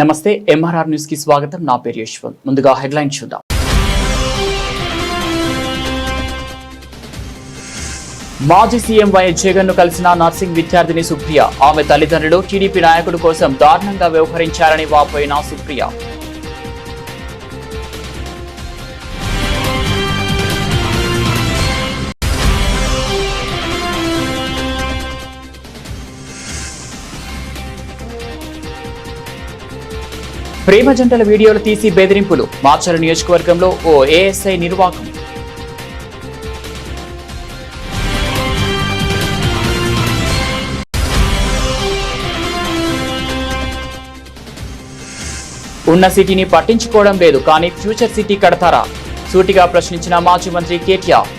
నమస్తే MRR news కి స్వాగతం. నా పేరు యశ్వంత్. ముందుగా హెడ్లైన్ చూద్దాం. మాజీ సీఎం వైఎస్ జగన్ ను కలిసిన నర్సింగ్ విద్యార్థిని సుప్రియ. ఆమె తల్లిదండ్రులు టీడీపీ నాయకుడి కోసం దారుణంగా వ్యవహరించారని వాపోయిన సుప్రియ. ప్రేమ జంటల వీడియోలు తీసి బెదిరింపులు. మాచర్ల నియోజకవర్గంలో ఓ ఏఎస్ఐ నిర్వాకం. ఉన్న సిటీని పట్టించుకోవడం లేదు, కానీ ఫ్యూచర్ సిటీ కడతారా? సూటిగా ప్రశ్నించిన మాజీ మంత్రి కేటీఆర్.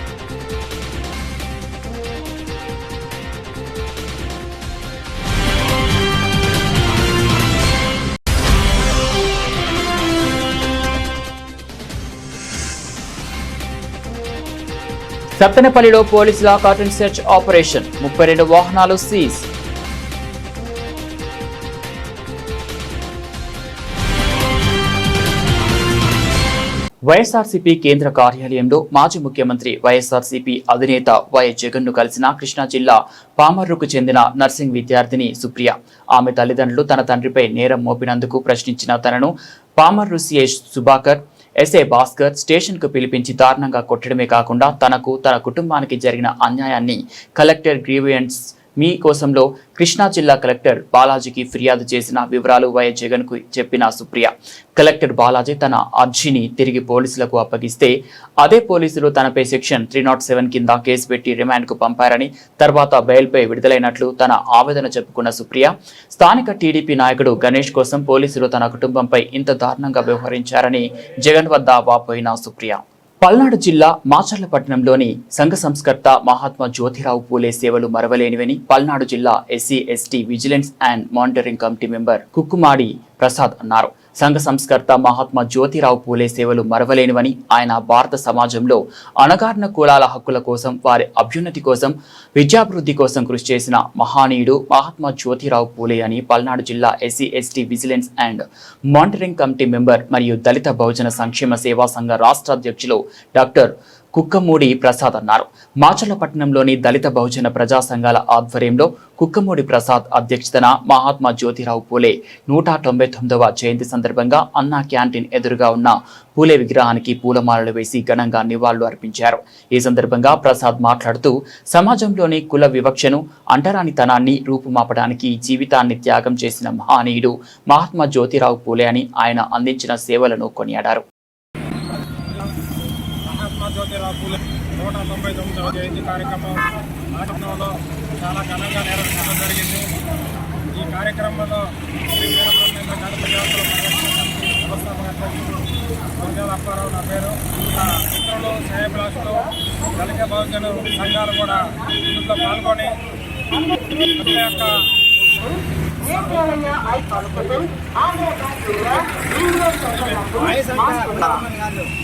సత్తెనపల్లిలో పోలీసుల కాటన్ సెర్చ్ ఆపరేషన్. 32 వాహనాలు సీజ్. వైఎస్ఆర్సీపీ కేంద్ర కార్యాలయంలో మాజీ ముఖ్యమంత్రి వైఎస్ఆర్సీపీ అధినేత వైఎస్ జగన్ ను కలిసిన కృష్ణా జిల్లా పామర్రుకు చెందిన నర్సింగ్ విద్యార్థిని సుప్రియ. ఆమె తల్లిదండ్రులు తన తండ్రిపై నేరం మోపినందుకు ప్రశ్నించిన తనను Pamarru CI Subhakar, SI Bhaskar station కు పిలిపించి దారుణంగా కొట్టడమే కాకుండా తనకు, తన కుటుంబానికి జరిగిన అన్యాయాన్ని కలెక్టర్ గ్రీవియన్స్ మీ కోసంలో కృష్ణా జిల్లా కలెక్టర్ బాలాజీకి ఫిర్యాదు చేసిన వివరాలు వైఎస్ జగన్ కు చెప్పిన సుప్రియ. కలెక్టర్ బాలాజీ తన అర్జీని తిరిగి పోలీసులకు అప్పగిస్తే అదే పోలీసులు తనపై సెక్షన్ 307 కింద కేసు పెట్టి రిమాండ్ కు పంపారని, తర్వాత బెయిల్పై విడుదలైనట్లు తన ఆవేదన చెప్పుకున్న సుప్రియ, స్థానిక టీడీపీ నాయకుడు గణేష్ కోసం పోలీసులు తన కుటుంబంపై ఇంత దారుణంగా వ్యవహరించారని జగన్ వద్ద వాపోయిన సుప్రియ. పల్నాడు జిల్లా మాచర్ల పట్టణంలోని సంఘ సంస్కర్త మహాత్మా జ్యోతిరావు పూలే సేవలు మరవలేనివని పల్నాడు జిల్లా SC ST vigilance and monitoring committee member Kukkumadi Prasad అన్నారు. సంఘ సంస్కర్త మహాత్మా జ్యోతిరావు పూలే సేవలు మరవలేనివని ఆయన భారత సమాజంలో అణగారిన కులాల హక్కుల కోసం, వారి అభ్యున్నతి కోసం, విద్యాభివృద్ధి కోసం కృషి చేసిన మహానీయుడు మహాత్మా జ్యోతిరావు పూలే అని పల్నాడు జిల్లా SC ST vigilance and monitoring committee member మరియు దళిత బహుజన సంక్షేమ సేవా సంఘ రాష్ట్ర అధ్యక్షులు డాక్టర్ కుక్కమూడి ప్రసాద్ అన్నారు. మాచర్ల పట్టణంలోని దళిత బహుజన ప్రజా సంఘాల ఆధ్వర్యంలో కుక్కమూడి ప్రసాద్ అధ్యక్షతన మహాత్మా జ్యోతిరావు పూలే 199వ జయంతి సందర్భంగా అన్నా క్యాంటీన్ ఎదురుగా ఉన్న పూలే విగ్రహానికి పూలమాలలు వేసి ఘనంగా నివాళులు అర్పించారు. ఈ సందర్భంగా ప్రసాద్ మాట్లాడుతూ సమాజంలోని కుల వివక్షను, అంటరానితనాన్ని రూపుమాపడానికి జీవితాన్ని త్యాగం చేసిన మహనీయుడు మహాత్మా జ్యోతిరావు పూలే అని ఆయన అందించిన సేవలను కొనియాడారు. జ్యోతిరావు పూలే 199వ జయంతి కార్యక్రమం పట్టణంలో చాలా ఘనంగా నిర్వహించడం జరిగింది. ఈ కార్యక్రమంలో అప్పారావు నా పేరు, నా మిత్రులు, శ్రేయభిలాషులు, దళిత బహుజన సంఘాలు కూడా ఇందులో పాల్గొని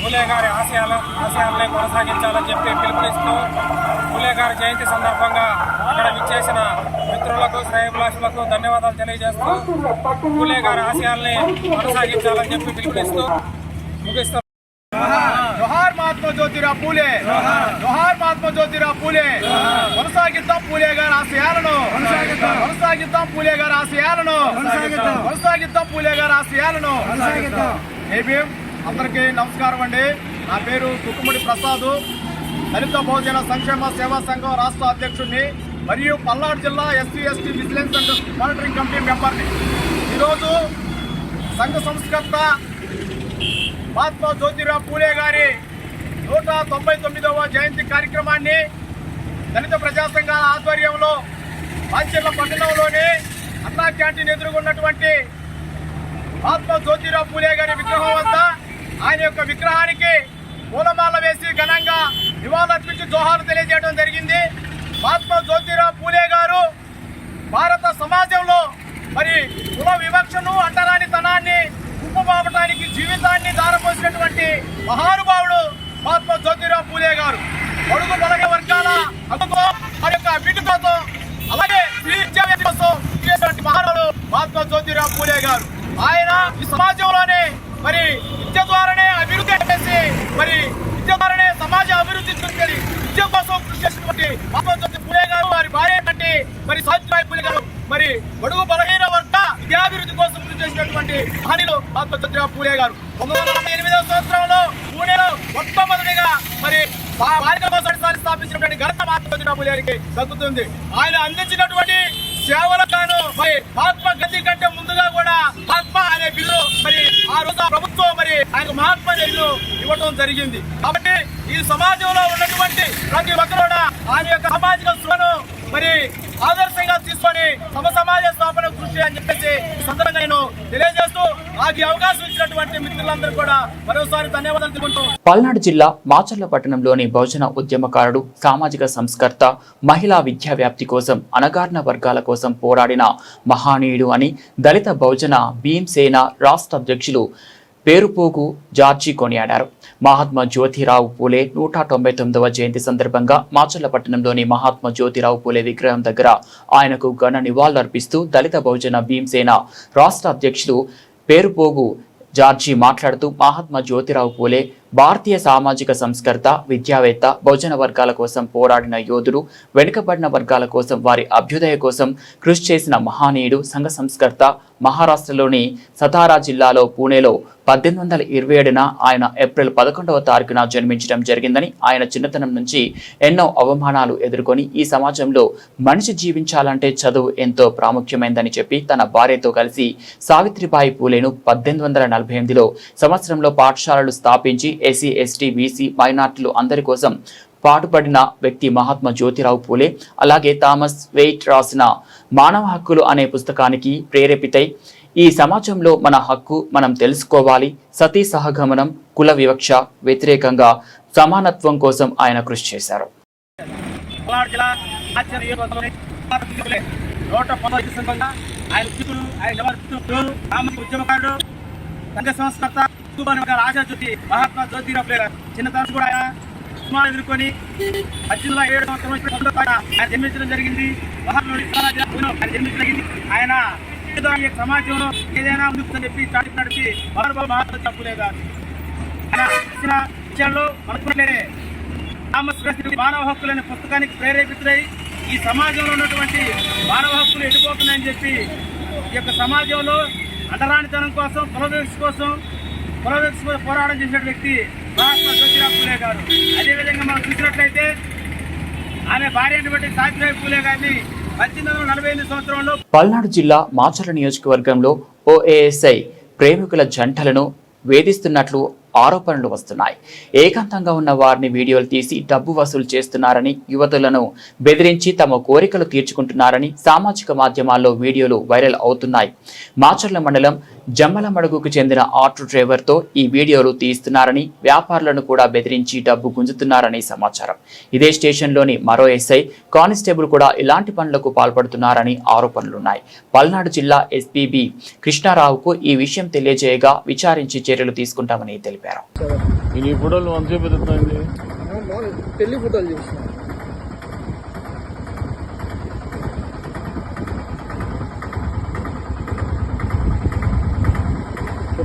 పూలే గారి ఆశయాలనే కొనసాగించాలని చెప్పి పిలుపునిస్తూ పూలే గారి జయంతి సందర్భంగా అక్కడ విచ్చేసిన మిత్రులకు, శ్రేయభిలాషులకు ధన్యవాదాలు తెలియజేస్తూ పూలే గారి ఆశయాల్ని కొనసాగించాలని చెప్పి పిలుపునిస్తూ ముగిస్తాం. జోహార్ మహాత్మా జ్యోతిరావు పూలే, జోహార్ మహాత్మా జ్యోతిరావు పూలే. కొనసాగిద్దాం పూలే గారి ఆశయాలను, కొనసాగిద్దాం పూలే గారి ఆశయాలను, కొనసాగిద్దాం పూలే గారి ఆశయాలను. అందరికీ నమస్కారం అండి. నా పేరు కుక్కుముడి ప్రసాద్, దళిత బహుజన సంక్షేమ సేవా సంఘం రాష్ట్ర అధ్యక్షుడిని మరియు పల్నాడు జిల్లా SC ST vigilance and monitoring committee మెంబర్ని. ఈరోజు సంఘ సంస్కర్త మహాత్మా జ్యోతిరావు పూలే గారి 199వ జయంతి కార్యక్రమాన్ని దళిత ప్రజా సంఘాల ఆధ్వర్యంలో మాచర్ల పట్టణంలోని అన్నా క్యాంటీన్ ఎదురుగున్నటువంటి మహాత్మా జ్యోతిరావు పూలే గారి విగ్రహం వద్ద ఆయన యొక్క విగ్రహానికి పూలమాల వేసి ఘనంగా నివాళులర్పించి జోహార్లు తెలియజేయడం జరిగింది. మహాత్మా జ్యోతిరావు పూలే గారు భారత సమాజంలో మరి కుల వివక్షను, అంటరానితనాన్ని రూపుమాపడానికి జీవితాన్ని దారపోసినటువంటి మహానుభావుడు మహాత్మా జ్యోతిరావు పూలే గారు. పొడుగు బలగ వర్గాల హక్కుతో, వారి యొక్క అభివృద్ధి కోసం, అలాగే మహానుభావుడు మహాత్మా జ్యోతిరావు పూలే గారు. ఆయన మహాత్మా పూలే గారు వారి భార్య కంటే మరి సావిత్రిబాయి పూలే గారు మరి బడుగు బలహీన వర్గ విద్యాభివృద్ధి కోసం కృషి చేసినటువంటి మహనీయులు మహాత్మా పూలే గారు 1908వ సంవత్సరంలో పూణేలో మొట్టమొదటిగా మరి బాలికల పాఠశాల స్థాపించినటువంటి ఘనత మహాత్మా పూలే గారికి దక్కుతుంది. ఆయన అందించినటువంటి సేవలకు గాను మరి మహాత్మా గాంధీ కంటే ముందుగా కూడా మహాత్మా అనే బిల్లు మరి ఆ రోజు ప్రభుత్వం మరి ఆయన మహాత్మా బిల్లు ఇవ్వడం జరిగింది. కాబట్టి ఈ సమాజంలో ఉన్నటువంటి ప్రతి ఒక్కరు కూడా ఆయన యొక్క సామాజిక స్పృహను మరి ఆదర్శంగా తీసుకొని సమాజ స్థాపన కృషి అని చెప్పేసి ఈ సందర్భంగా నేను తెలియజేస్తూ నాకు ఈ అవకాశం ఇచ్చినటువంటి మిత్రులందరూ కూడా మరోసారి ధన్యవాదాలు తెలుపుకుంటూ పల్నాడు జిల్లా మాచర్ల పట్టణంలోని బహుజన ఉద్యమకారుడు, సామాజిక సంస్కర్త, మహిళా విద్యా వ్యాప్తి కోసం, అణగారిన వర్గాల కోసం పోరాడిన మహానీయుడు అని దళిత బహుజన భీమ్సేన రాష్ట్ర అధ్యక్షులు పేరుపోగు జార్జి కొనియాడారు. మహాత్మా జ్యోతిరావు పూలే 199వ జయంతి సందర్భంగా మాచర్ల పట్టణంలోని మహాత్మా జ్యోతిరావు పూలే విగ్రహం దగ్గర ఆయనకు ఘన నివాళులర్పిస్తూ దళిత బహుజన భీమ్సేన రాష్ట్ర అధ్యక్షులు పేరుపోగు జార్జి మాట్లాడుతూ మహాత్మా జ్యోతిరావు పూలే భారతీయ సామాజిక సంస్కర్త, విద్యావేత్త, బహుజన వర్గాల కోసం పోరాడిన యోధుడు, వెనుకబడిన వర్గాల కోసం వారి అభ్యుదయ కోసం కృషి చేసిన మహానీయుడు, సంఘ సంస్కర్త. మహారాష్ట్రలోని సతారా జిల్లాలో పూణేలో 1827న ఆయన ఏప్రిల్ 11వ తారీఖున జన్మించడం జరిగిందని, ఆయన చిన్నతనం నుంచి ఎన్నో అవమానాలు ఎదుర్కొని ఈ సమాజంలో మనిషి జీవించాలంటే చదువు ఎంతో ప్రాముఖ్యమైందని చెప్పి తన భార్యతో కలిసి సావిత్రిబాయి పూలేను 1848లో సంవత్సరంలో పాఠశాలలు స్థాపించి ఎస్సీ, ఎస్టీ, బీసీ, మైనార్టీలు అందరి కోసం పాటుపడిన వ్యక్తి మహాత్మా జ్యోతిరావు పూలే. అలాగే థామస్ వెయిట్ రాసిన మానవ హక్కులు అనే పుస్తకానికి ప్రేరేపితై ఈ సమాజంలో మన హక్కు మనం తెలుసుకోవాలి, సతీ సహగమనం, కుల వివక్ష వ్యతిరేకంగా సమానత్వం కోసం ఆయన కృషి చేశారు. మహాత్మా జ్యోతిరావు పూలే చిన్నతనం కూడా ఆయన ఎదుర్కొని 1807 ఆయన జన్మించడం జరిగింది. ఆయన సమాజంలో ఏదైనా ముందుకు చెప్పి చాటి నడిపి మహాత్మా పూలే గారు ఆయన ఇచ్చిన విషయాల్లో మానవ హక్కులనే పుస్తకానికి ప్రేరేపితులై ఈ సమాజంలో ఉన్నటువంటి మానవ హక్కులు ఎడిపోతున్నాయని చెప్పి ఈ యొక్క సమాజంలో అంటరానితనం కోసం, కుల వివక్ష పోరాటం చేసిన వ్యక్తి మహాత్మా జ్యోతిరావు పూలే గారు. అదేవిధంగా మనం చూసినట్లయితే ఆమె భార్య అయినటువంటి సావిత్రిబాయి పూలే గారిని 1848 సంవత్సరంలో పల్నాడు జిల్లా మాచర్ల నియోజకవర్గంలో ఓఏఎస్ఐ ప్రేమికుల జంటలను వేధిస్తున్నట్లు ఆరోపణలు వస్తున్నాయి. ఏకాంతంగా ఉన్న వారిని వీడియోలు తీసి డబ్బు వసూలు చేస్తున్నారని, యువతులను బెదిరించి తమ కోరికలు తీర్చుకుంటున్నారని సామాజిక మాధ్యమాల్లో వీడియోలు వైరల్ అవుతున్నాయి. మాచర్ల మండలం జమ్మలమడుగుకు చెందిన ఆటో డ్రైవర్తో ఈ వీడియోలు తీస్తున్నారని, వ్యాపారులను కూడా బెదిరించి డబ్బు గుంజుతున్నారని సమాచారం. ఇదే స్టేషన్లోని మరో ఎస్ఐ కానిస్టేబుల్ కూడా ఇలాంటి పనులకు పాల్పడుతున్నారని ఆరోపణలున్నాయి. పల్నాడు జిల్లా ఎస్పీబీ కృష్ణారావుకు ఈ విషయం తెలియజేయగా విచారించి చర్యలు తీసుకుంటామని తెలిపారు. ఈ ఫోటోలు ఎంతసేపు ఎదుగుతాయండి? పెళ్లి ఫోటోలు చూసిన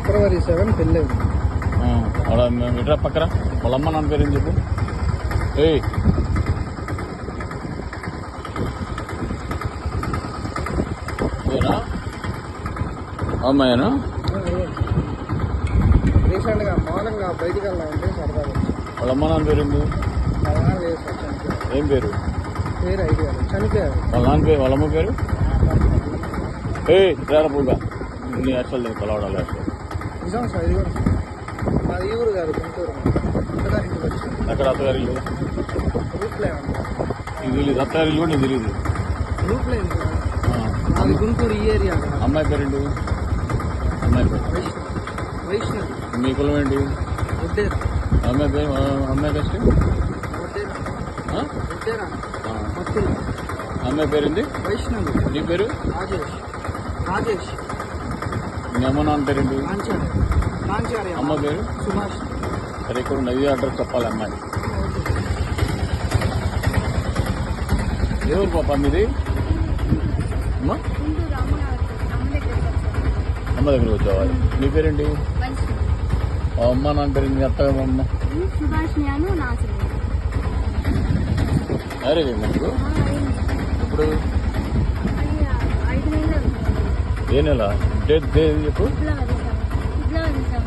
February 7 పెళ్ళి ఇట్రా పక్కన వాళ్ళమ్మ నాన్న పేరు ఏం చెప్పు. ఏ అమ్మాయినా రీసెంట్గా మార్నింగ్ బయటికి వెళ్ళామంటే సరదాగా వాళ్ళమ్మ నాన్న పేరు ఏంటి? లేదు సార్, చనిపోయారు. ఏం పేరు? పేరు ఐడియా చనిపోయారు. వాళ్ళ నాన్న పేరు, వాళ్ళమ్మ పేరు? ఏ రేరపుగా నీ అసలు కలవడాలి అసలు నిజం సార్, ఇది కూడా మాది ఈ ఊరు కాదు, గుంటూరు. అత్తగారింటికి వచ్చాను. ఎక్కడ అత్తగారి ఇల్లు? రూప్లే ఇది తెలియదు. అత్తగారి ఇల్లు నీకు తెలియదు? రూప్లే అది గుంటూరు ఈ ఏరియా. అమ్మాయి పేరేంటి? అమ్మాయి పేరు వైష్ణవి. మీ కులం ఏంటి? ఉద్దేరా. అమ్మాయి పేరు? అమ్మాయి కష్టం ఉద్దేరా మత్తులు. అమ్మాయి పేరేంటి? వైష్ణవి. నీ పేరు? రాజేష్. మీ అమ్మ నాన్న పేరేంటి? నాంచారి. అమ్మ పేరు? సుభాష్. సరే, ఇక్కడ నది అడ్రస్ చెప్పాలి అమ్మాయి. ఎవరు పాప మీది? అమ్మ అమ్మ దగ్గరికి వచ్చావా? నీ పేరేంటి? అమ్మ నాన్న పేరు? మీ అత్త అమ్మ మ్యారేజ్ అయిందా నీకు? ఇప్పుడు 5 నెలలు అవుతుంది. ఏ నెల? డేట్ చెప్పు.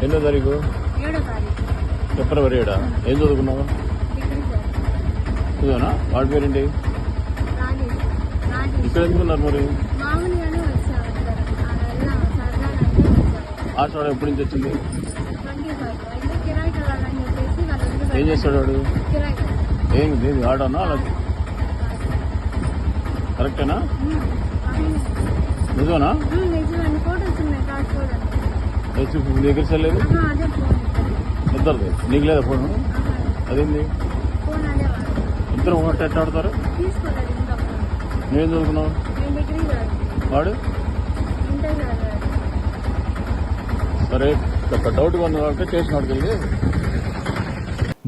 ఫిబ్రవరి 8వ తారీఖు 7వ తారీఖు ఫిబ్రవరి 7. ఏం చదువుకున్నావు? Degree sir. చదువునా? వాడి పేరేంటి? రాజేష్ ఇక్కడ ఎందుకున్నారు మరి? మామూలుగానే వచ్చాము సార్. వెళ్ళాము సరదాగా అంటే వచ్చాము. ఆషాఢం ఎప్పటి నుంచి వచ్చింది? 25 అయితే కిరాయి కలాలని చెప్పేసి వాళ్ళు ఏం చేస్తాడు వాడు? కిరాయి కదా. ఏంది ఆడానా? అలా కరెక్టేనా? నిజమేనా? నిజమండి. ఫోటోస్ ఉన్నాయి కార్డ్ చూడండి. నీ దగ్గర సరిలేదు అదే ఫోన్ ఇద్దరిది. నీకు లేదా ఫోన్? అదేంది ఫోన్ అదే వాడు ఇద్దరు ఒకటి ఎట్లా ఆడతారు? తీసుకోలేదు ఇంకా ఫోన్. నేను చదువుకున్నావు? నేను డిగ్రీ చదివాను. వాడు ఇంటర్ చదివాను. సరే ఒక డౌట్గా ఉంది కాబట్టి చేసినాడు వెళ్ళి.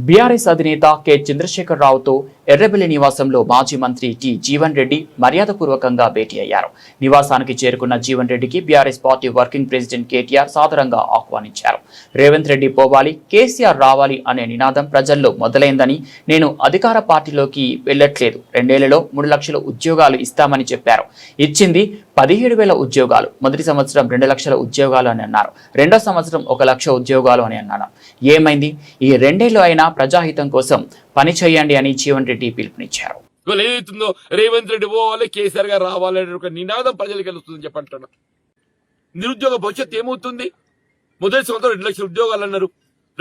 బీఆర్ఎస్ అధినేత కె చంద్రశేఖరరావుతో ఎర్రబెల్లి నివాసంలో మాజీ మంత్రి టి జీవన్ రెడ్డి మర్యాదపూర్వకంగా భేటీ అయ్యారు. నివాసానికి చేరుకున్న జీవన్ రెడ్డికి BRS party working president KTR సాదరంగా ఆహ్వానించారు. రేవంత్ రెడ్డి పోవాలి, కేసీఆర్ రావాలి అనే నినాదం ప్రజల్లో మొదలైందని, నేను అధికార పార్టీలోకి వెళ్లట్లేదు, 2 ఏళ్లలో 3 లక్షల ఉద్యోగాలు ఇస్తామని చెప్పారు. ఇచ్చింది 17,000 ఉద్యోగాలు. మొదటి సంవత్సరం 2 లక్షల ఉద్యోగాలు అని అన్నారు. రెండో సంవత్సరం 1 లక్ష ఉద్యోగాలు అని అన్నారు. ఏమైంది? ఈ 2 ఏళ్లు అయినా ప్రజాహితం కోసం పని చేయండి అని జీవన్ రెడ్డి పిలుపునిచ్చారు. ఏదైతుందో రేవంత్ రెడ్డి పోవాలి, కేసీఆర్ గారు రావాలనే ఒక నినాదం ప్రజలకు వెళ్తుందని చెప్పంటున్నా. నిరుద్యోగ భవిష్యత్తు ఏమవుతుంది? మొదటి సంవత్సరం 2 లక్షల ఉద్యోగాలు అన్నారు,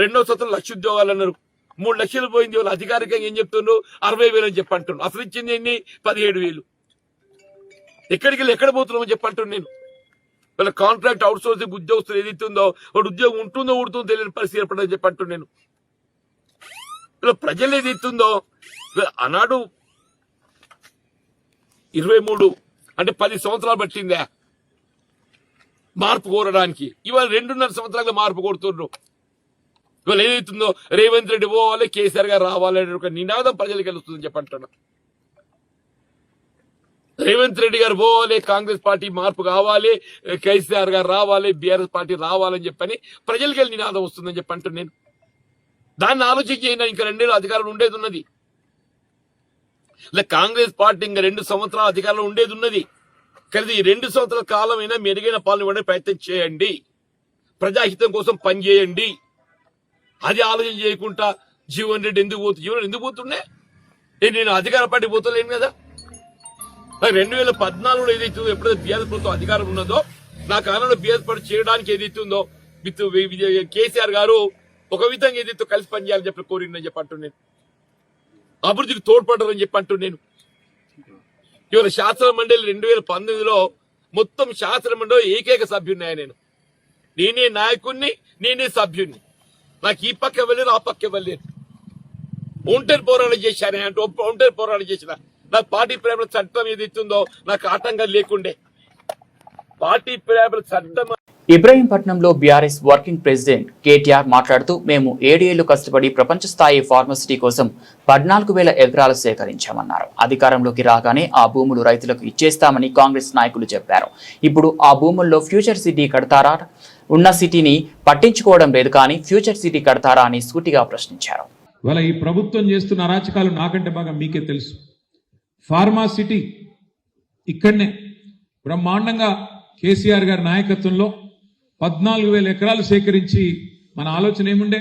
రెండో సంవత్సరం 1 లక్ష ఉద్యోగాలు అన్నారు, 3 లక్షలు పోయింది. వాళ్ళు అధికారికంగా ఏం చెప్తున్నారు? 60,000 అని చెప్పంటున్నారు. అసలు ఇచ్చింది ఎన్ని? 17,000. ఎక్కడికి వెళ్ళి ఎక్కడ పోతున్నామని చెప్పంటున్నాను నేను. వాళ్ళ కాంట్రాక్ట్ అవుట్ సోర్సింగ్ ఉద్యోగస్తులు ఏదైతుందో వాడు ఉద్యోగం ఉంటుందో ఊడుతుందో తెలియని పరిస్థితి ఏర్పడదని చెప్పంటున్నాను నేను. ఇలా ప్రజలు ఏదైతుందో ఆనాడు 23 అంటే 10 సంవత్సరాలు పట్టిందా మార్పు కోరడానికి. ఇవాళ 2.5 సంవత్సరాలుగా మార్పు కోరుతున్నారు. ఇవాళ ఏదైతుందో రేవంత్ రెడ్డి పోవాలి, కేసీఆర్ గారు రావాలనే ఒక నినాదం ప్రజలకు వెళ్తుందని చెప్పంటున్నా. రేవంత్ రెడ్డి గారు పోవాలి, కాంగ్రెస్ పార్టీ మార్పు కావాలి, కేసీఆర్ గారు రావాలి, బీఆర్ఎస్ పార్టీ రావాలని చెప్పని ప్రజలకి వెళ్ళి నినాదం వస్తుందని చెప్పంటున్నాను నేను. దాన్ని ఆలోచించి ఇంకా 2 ఏళ్ళు అధికారం ఉండేది ఉన్నది. కాంగ్రెస్ పార్టీ ఇంకా 2 సంవత్సరాల అధికారంలో ఉండేది ఉన్నది. కానీ ఈ 2 సంవత్సరాల కాలమైనా మెరుగైన పాలన ఇవ్వడానికి ప్రయత్నం చేయండి, ప్రజాహితం కోసం పనిచేయండి. అది ఆలోచన చేయకుండా జీవన్ రెడ్డి ఎందుకు పోతుండే? నేను అధికార పార్టీ పోతలేను కదా. 2014లో ఏదైతే ఎప్పుడైతే బీఆర్ఎస్ ప్రభుత్వం అధికారం ఉన్నదో, నా కాలంలో బీఆర్ఎస్ పార్టీ చేయడానికి ఏదైతుందో కేసీఆర్ గారు ఒక విధంగా ఏదైతే కలిసి పనిచేయాలని చెప్పి కోరిందని చెప్పి అంటున్నాను. అభివృద్ధికి తోడ్పడరని చెప్పి అంటున్నాను. ఇవాళ శాసన మండలి 2019లో మొత్తం శాసన మండలి ఏకైక సభ్యున్నాయి. నేనే నాయకుడిని, నేనే సభ్యుడిని. నాకు ఈ పక్క వెళ్ళారు, ఆ పక్క వెళ్ళారు. ఒంటరి పోరాటం చేశాను అంటే ఒంటరి పోరాటం చేసిన. నాకు పార్టీ ప్రేమల చట్టం ఏదైతుందో నాకు ఆటంకం లేకుండే. పార్టీ ప్రేమల చట్టం ఇబ్రహీంపట్నంలో బీఆర్ఎస్ వర్కింగ్ ప్రెసిడెంట్ కేటీఆర్ మాట్లాడుతూ, మేము 7 ఏళ్లు కష్టపడి ప్రపంచ స్థాయి ఫార్మసిటీ కోసం 14,000 ఎకరాలు సేకరించామన్నారు. అధికారంలోకి రాగానే ఆ భూములు రైతులకు ఇచ్చేస్తామని కాంగ్రెస్ నాయకులు చెప్పారు. ఇప్పుడు ఆ భూముల్లో ఫ్యూచర్ సిటీ కడతారా? ఉన్న సిటీని పట్టించుకోవడం లేదు, కానీ ఫ్యూచర్ సిటీ కడతారా అని సూటిగా ప్రశ్నించారు. ఇవాళ ఈ ప్రభుత్వం చేస్తున్న అరాచకాలు నాకంటే బాగా మీకే తెలుసు. ఫార్మా సిటీ ఇక్కడనే బ్రహ్మాండంగా కేసీఆర్ గారి నాయకత్వంలో 14,000 ఎకరాలు సేకరించి మన ఆలోచన ఏముండే?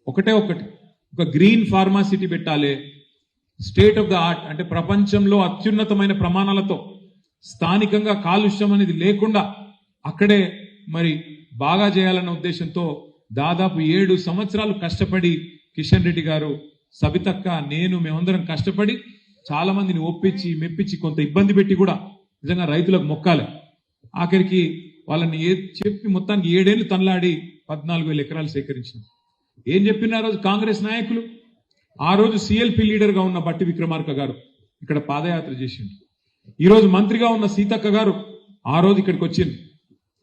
ఒకటి ఒక గ్రీన్ ఫార్మా సిటీ పెట్టాలి, స్టేట్ ఆఫ్ ద ఆర్ట్ అంటే ప్రపంచంలో అత్యున్నతమైన ప్రమాణాలతో స్థానికంగా కాలుష్యం అనేది లేకుండా అక్కడే మరి బాగా చేయాలన్న ఉద్దేశంతో దాదాపు 7 సంవత్సరాలు కష్టపడి కిషన్ రెడ్డి గారు, సబితక్క, నేను మేమందరం కష్టపడి చాలా మందిని ఒప్పించి మెప్పించి కొంత ఇబ్బంది పెట్టి కూడా నిజంగా రైతులకు మొక్కాలి. ఆఖరికి వాళ్ళని చెప్పి మొత్తానికి 7 ఏళ్లు తనలాడి 14,000 ఎకరాలు సేకరించారు. ఏం చెప్పిన ఆ రోజు కాంగ్రెస్ నాయకులు? ఆ రోజు సిఎల్పి లీడర్ గా ఉన్న బట్టి విక్రమార్క గారు ఇక్కడ పాదయాత్ర చేసిండు. ఈ రోజు మంత్రిగా ఉన్న సీతక్క గారు ఆ రోజు ఇక్కడికి వచ్చింది.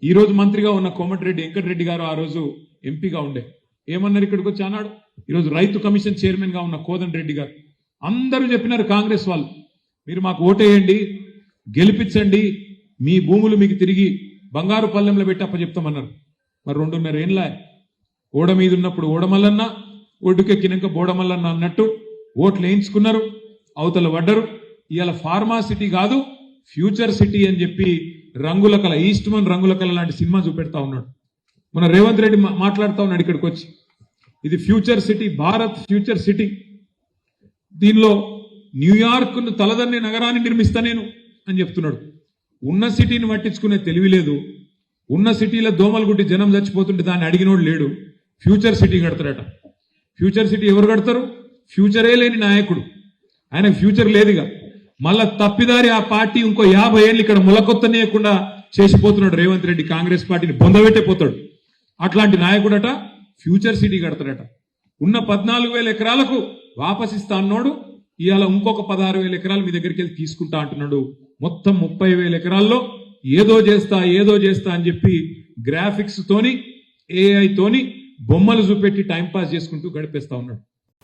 ఈ రోజు మంత్రిగా ఉన్న కోమటిరెడ్డి వెంకటరెడ్డి గారు ఆ రోజు ఎంపీగా ఉండే. ఏమన్నారు ఇక్కడికి వచ్చి అన్నాడు? ఈరోజు రైతు కమిషన్ చైర్మన్ గా ఉన్న కోదండ రెడ్డి గారు అందరూ చెప్పినారు కాంగ్రెస్ వాళ్ళు, మీరు మాకు ఓటేయండి, గెలిపించండి, మీ భూములు మీకు తిరిగి బంగారు పల్లెంలో పెట్టి అప్పచెప్తామన్నారు. మరి 2.5 ఏళ్ళ ఓడ మీద ఉన్నప్పుడు ఓడమల్లన్న, ఒడ్డుకెక్కినాక బోడమల్లన్న అన్నట్టు ఓట్లు వేయించుకున్నారు. అవతల పడ్డరు. ఇవాళ ఫార్మా సిటీ కాదు ఫ్యూచర్ సిటీ అని చెప్పి రంగుల కళ, ఈస్ట్మన్ రంగుల కళ లాంటి సినిమా చూపెడతా ఉన్నాడు. మన రేవంత్ రెడ్డి మాట్లాడుతూ ఉన్నాడు ఇక్కడికి వచ్చి, ఇది future city, Bharat future city, దీనిలో న్యూయార్క్ను తలదన్నే నగరాన్ని నిర్మిస్తా నేను అని చెప్తున్నాడు. ఉన్న సిటీని పట్టించుకునే తెలివి లేదు. ఉన్న సిటీలో దోమలు గుట్టి జనం చచ్చిపోతుంటే దాన్ని అడిగినోడు లేడు. ఫ్యూచర్ సిటీ కడతాడట. ఫ్యూచర్ సిటీ ఎవరు కడతారు? ఫ్యూచరే లేని నాయకుడు, ఆయనకు ఫ్యూచర్ లేదుగా. మళ్ళా తప్పిదారి ఆ పార్టీ ఇంకో 50 ఏళ్ళు ఇక్కడ మొలకొత్తనేయకుండా చేసిపోతున్నాడు రేవంత్ రెడ్డి. కాంగ్రెస్ పార్టీని బొందబెట్టిపోతాడు. అట్లాంటి నాయకుడట ఫ్యూచర్ సిటీ కడతాడట. ఉన్న 14,000 ఎకరాలకు వాపసిస్తా అన్నాడు. ఇవాళ ఇంకొక 16,000 ఎకరాలు మీ దగ్గరికి వెళ్ళి తీసుకుంటా అంటున్నాడు. మొత్తం 30,000 ఎకరాల్లో ఏదో చేస్తా అని చెప్పి గ్రాఫిక్స్ తోని AI తోని బొమ్మలు చూపెట్టి టైంపాస్ చేసుకుంటూ గడిపేస్తా ఉన్నాడు.